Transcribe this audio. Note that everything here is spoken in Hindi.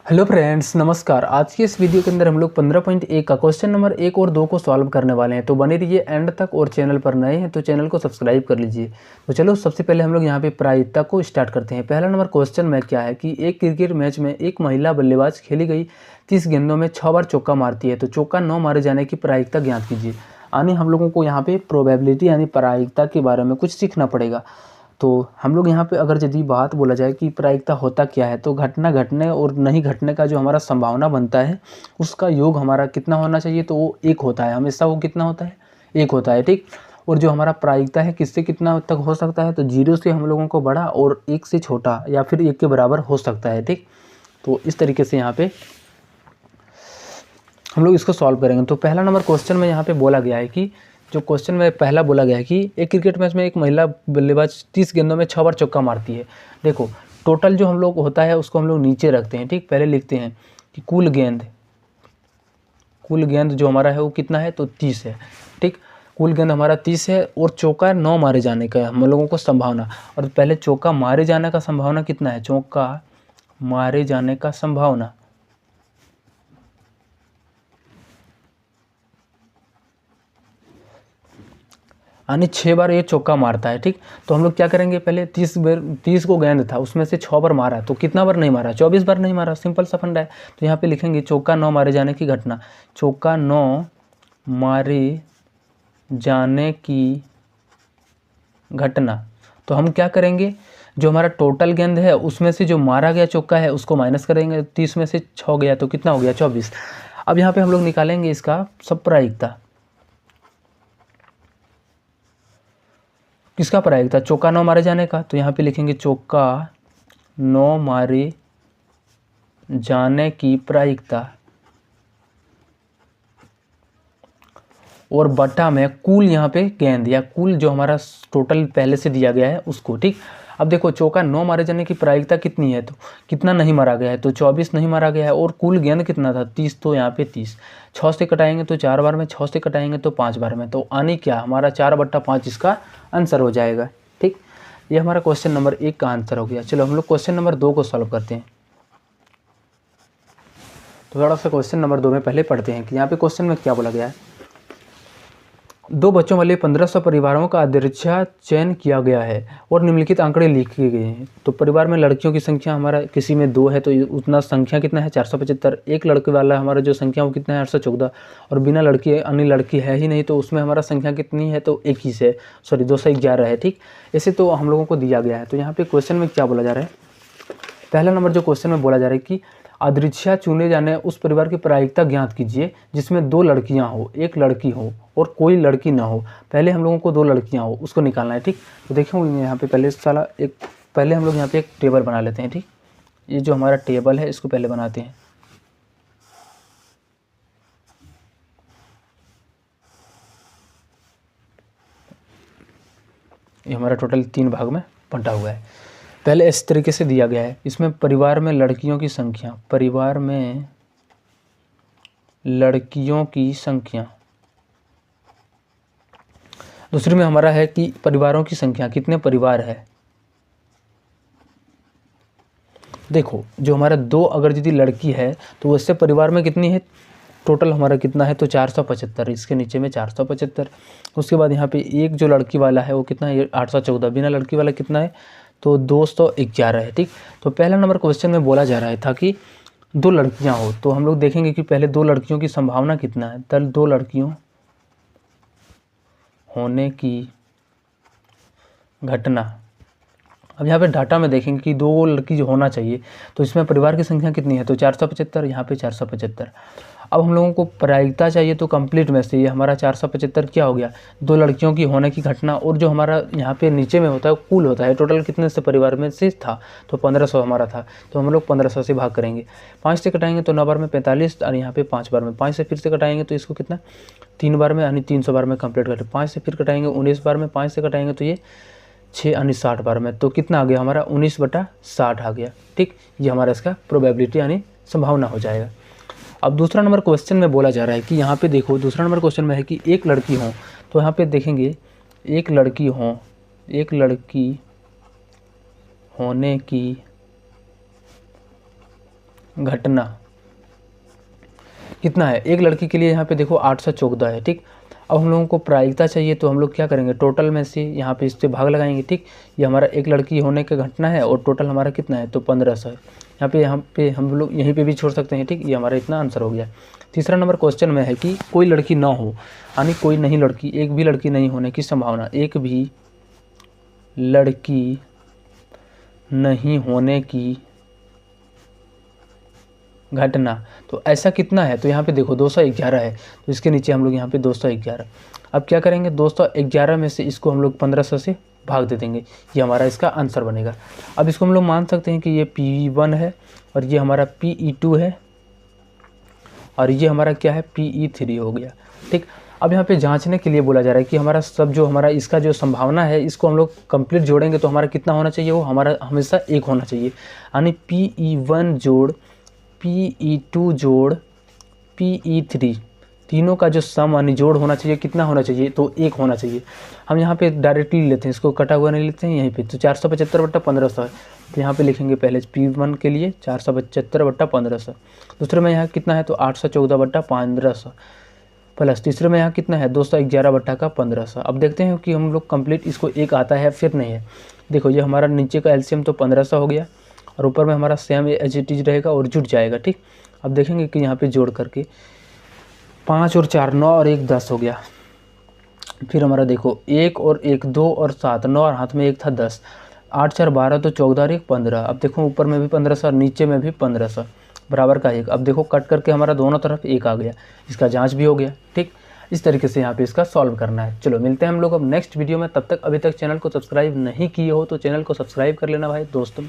हेलो फ्रेंड्स, नमस्कार। आज की इस वीडियो के अंदर हम लोग 15.1 का क्वेश्चन नंबर 1 और 2 को सॉल्व करने वाले हैं। तो बने रहिए एंड तक, और चैनल पर नए हैं तो चैनल को सब्सक्राइब कर लीजिए। तो चलो सबसे पहले हम लोग यहाँ पे प्रायिकता को स्टार्ट करते हैं। पहला नंबर क्वेश्चन में क्या है कि एक क्रिकेट मैच में एक महिला बल्लेबाज खेली गई 30 गेंदों में 6 बार चौका मारती है, तो चौका 9 मारे जाने की प्रायिकता ज्ञात कीजिए। यानी हम लोगों को यहाँ पे प्रोबेबिलिटी यानी प्रायिकता के बारे में कुछ सीखना पड़ेगा। तो हम लोग यहाँ पे अगर यदि बात बोला जाए कि प्रायिकता होता क्या है, तो घटना घटने और नहीं घटने का जो हमारा संभावना बनता है उसका योग हमारा कितना होना चाहिए, तो वो 1 होता है। हमेशा वो कितना होता है? 1 होता है, ठीक। और जो हमारा प्रायिकता है किससे कितना तक हो सकता है, तो 0 से हम लोगों को बड़ा और 1 से छोटा या फिर 1 के बराबर हो सकता है, ठीक। तो इस तरीके से यहाँ पे हम लोग इसको सॉल्व करेंगे। तो पहला नंबर क्वेश्चन में यहाँ पे बोला गया है कि जो क्वेश्चन में पहला बोला गया है कि एक क्रिकेट मैच में एक महिला बल्लेबाज 30 गेंदों में 6 बार चौका मारती है। देखो टोटल जो हम लोग होता है उसको हम लोग नीचे रखते हैं, ठीक। पहले लिखते हैं कि कुल गेंद जो हमारा है वो कितना है, तो 30 है, ठीक। कुल गेंद हमारा 30 है और चौका 9 मारे जाने का है हम लोगों को संभावना। और पहले चौका मारे जाने का संभावना कितना है? चौका मारे जाने का संभावना यानी 6 बार ये चौका मारता है, ठीक। तो हम लोग क्या करेंगे, पहले 30 को गेंद था, उसमें से 6 बार मारा, तो कितना बार नहीं मारा? 24 बार नहीं मारा। सिंपल सा फंडा है। तो यहाँ पे लिखेंगे चौका 9 मारे जाने की घटना, चौका 9 मारे जाने की घटना। तो हम क्या करेंगे, जो हमारा टोटल गेंद है उसमें से जो मारा गया चौका है उसको माइनस करेंगे। 30 में से 6 गया तो कितना हो गया? 24। अब यहाँ पे हम लोग निकालेंगे इसका सब प्रायिकता। किसका प्रायिकता? चौका 9 मारे जाने का। तो यहाँ पे लिखेंगे चौका 9 मारे जाने की प्रायिकता और बटा में कुल यहाँ पे गेंद या कुल जो हमारा टोटल पहले से दिया गया है उसको, ठीक। अब देखो चौका 9 मारे जाने की प्रायिकता कितनी है, तो कितना नहीं मारा गया है, तो 24 नहीं मारा गया है। और कुल गेंद कितना था? 30। तो यहाँ पे 30 6 से कटाएंगे तो 4 बार में, 6 से कटाएंगे तो 5 बार में। तो आने क्या हमारा 4/5 इसका आंसर हो जाएगा, ठीक। ये हमारा क्वेश्चन नंबर 1 का आंसर हो गया। चलो हम लोग क्वेश्चन नंबर 2 को सॉल्व करते हैं। तो थोड़ा सा क्वेश्चन नंबर 2 में पहले पढ़ते हैं कि यहाँ पे क्वेश्चन में क्या बोला गया है। 2 बच्चों वाले 1500 परिवारों का आदर्शा चयन किया गया है और निम्नलिखित आंकड़े लिखे गए हैं। तो परिवार में लड़कियों की संख्या हमारा किसी में 2 है, तो उतना संख्या कितना है? 475। एक लड़के वाला हमारा जो संख्या वो कितना है? 814। और बिना लड़की अन्य लड़की है ही नहीं, तो उसमें हमारा संख्या कितनी है? तो 21 है, सॉरी 211 है, ठीक। ऐसे तो हम लोगों को दिया गया है। तो यहाँ पे क्वेश्चन में क्या बोला जा रहा है, पहला नंबर जो क्वेश्चन में बोला जा रहा है कि अदृश्य चुने जाने उस परिवार की प्रायिकता ज्ञात कीजिए जिसमें 2 लड़कियां हो, 1 लड़की हो और कोई लड़की ना हो। पहले हम लोगों को 2 लड़कियां हो उसको निकालना है, ठीक। तो देखो यहाँ पे पहले हम लोग यहाँ पे एक टेबल बना लेते हैं, ठीक। ये जो हमारा टेबल है इसको पहले बनाते हैं। ये हमारा टोटल 3 भाग में बंटा हुआ है। पहले इस तरीके से दिया गया है, इसमें परिवार में लड़कियों की संख्या, परिवार में लड़कियों की संख्या। दूसरी में हमारा है कि परिवारों की संख्या, कितने परिवार है। देखो जो हमारा 2 अगर यदि लड़की है तो उससे परिवार में कितनी है, टोटल हमारा कितना है, तो 475। इसके नीचे में 475। उसके बाद यहाँ पे एक जो लड़की वाला है वो कितना है? 814। बिना लड़की वाला कितना है? तो 211 है, ठीक। तो पहला नंबर क्वेश्चन में बोला जा रहा है था कि 2 लड़कियां हो, तो हम लोग देखेंगे कि पहले 2 लड़कियों की संभावना कितना है। तल 2 लड़कियों होने की घटना। अब यहाँ पे डाटा में देखेंगे कि 2 लड़की जो होना चाहिए, तो इसमें परिवार की संख्या कितनी है, तो 475, यहाँ पे 475। अब हम लोगों को प्रायिकता चाहिए, तो कंप्लीट में से ये हमारा 475 क्या हो गया, 2 लड़कियों की होने की घटना। और जो हमारा यहाँ पे नीचे में होता है कुल होता है, टोटल कितने से परिवार में से था, तो 1500 हमारा था। तो हम लोग 1500 से भाग करेंगे, 5 से कटाएंगे तो 9 बार में 45, और यहाँ पे 5 बार में, 5 से फिर से कटाएंगे तो इसको कितना 3 बार में, यानी 300 बार में कंप्लीट करें। 5 से फिर कटाएंगे 19 बार में, 5 से कटाएंगे तो ये 6 यानी 60 बार में। तो कितना आ गया हमारा 19/60 आ गया, ठीक। ये हमारा इसका प्रोबेबिलिटी यानी संभावना हो जाएगा। अब दूसरा नंबर क्वेश्चन में बोला जा रहा है कि यहाँ पे देखो दूसरा नंबर क्वेश्चन में है कि 1 लड़की हो, तो यहाँ पे देखेंगे 1 लड़की होने की घटना कितना है। एक लड़की के लिए यहाँ पे देखो 814 है, ठीक। अब हम लोगों को प्रायिकता चाहिए, तो हम लोग क्या करेंगे, टोटल में से यहाँ पे इससे भाग लगाएंगे, ठीक। ये हमारा एक लड़की होने का घटना है और टोटल हमारा कितना है, तो 1500 है। यहाँ पे हम लोग यहीं पे भी छोड़ सकते हैं, ठीक। ये हमारा इतना आंसर हो गया। तीसरा नंबर क्वेश्चन में है कि कोई लड़की ना हो, यानी कोई नहीं लड़की, एक भी लड़की नहीं होने की संभावना, एक भी लड़की नहीं होने की घटना, तो ऐसा कितना है, तो यहाँ पे देखो 211 है, तो इसके नीचे हम लोग यहाँ पे 211। अब क्या करेंगे, 211 में से इसको हम लोग 1500 से भाग दे देंगे, ये हमारा इसका आंसर बनेगा। अब इसको हम लोग मान सकते हैं कि ये P1 है और ये हमारा PE2 है और ये हमारा क्या है, PE3 हो गया, ठीक। अब यहाँ पे जांचने के लिए बोला जा रहा है कि हमारा सब जो हमारा इसका जो संभावना है, इसको हम लोग कंप्लीट जोड़ेंगे तो हमारा कितना होना चाहिए, वो हमारा हमेशा 1 होना चाहिए। यानी PE1 जोड़ PE2 जोड़ PE3, तीनों का जो सम यानी जोड़ होना चाहिए, कितना होना चाहिए, तो 1 होना चाहिए। हम यहाँ पे डायरेक्टली लेते हैं, इसको कटा हुआ नहीं लेते हैं यहीं पे, तो 475/1500 है, तो यहाँ पे लिखेंगे पहले P1 के लिए 475/1500। दूसरे में यहाँ कितना है, तो 814/1500 प्लस तीसरे में यहाँ कितना है, 211/1500। अब देखते हैं कि हम लोग कंप्लीट इसको 1 आता है फिर नहीं है। देखो ये हमारा नीचे का एलसीएम तो 1500 हो गया और ऊपर में हमारा सेम एज इट इज रहेगा और जुट जाएगा, ठीक। अब देखेंगे कि यहाँ पे जोड़ करके 5 और 4 9 और 1 10 हो गया। फिर हमारा देखो 1 और 1 2 और 7 9 और हाथ में 1 था 10, 8 4 12 तो 14 और 1 15। अब देखो ऊपर में भी 1500 और नीचे में भी 1500 बराबर का 1। अब देखो कट करके हमारा दोनों तरफ 1 आ गया, इसका जाँच भी हो गया, ठीक। इस तरीके से यहाँ पे इसका सॉल्व करना है। चलो मिलते हैं हम लोग अब नेक्स्ट वीडियो में, तब तक अभी तक चैनल को सब्सक्राइब नहीं किए हो तो चैनल को सब्सक्राइब कर लेना भाई दोस्तों।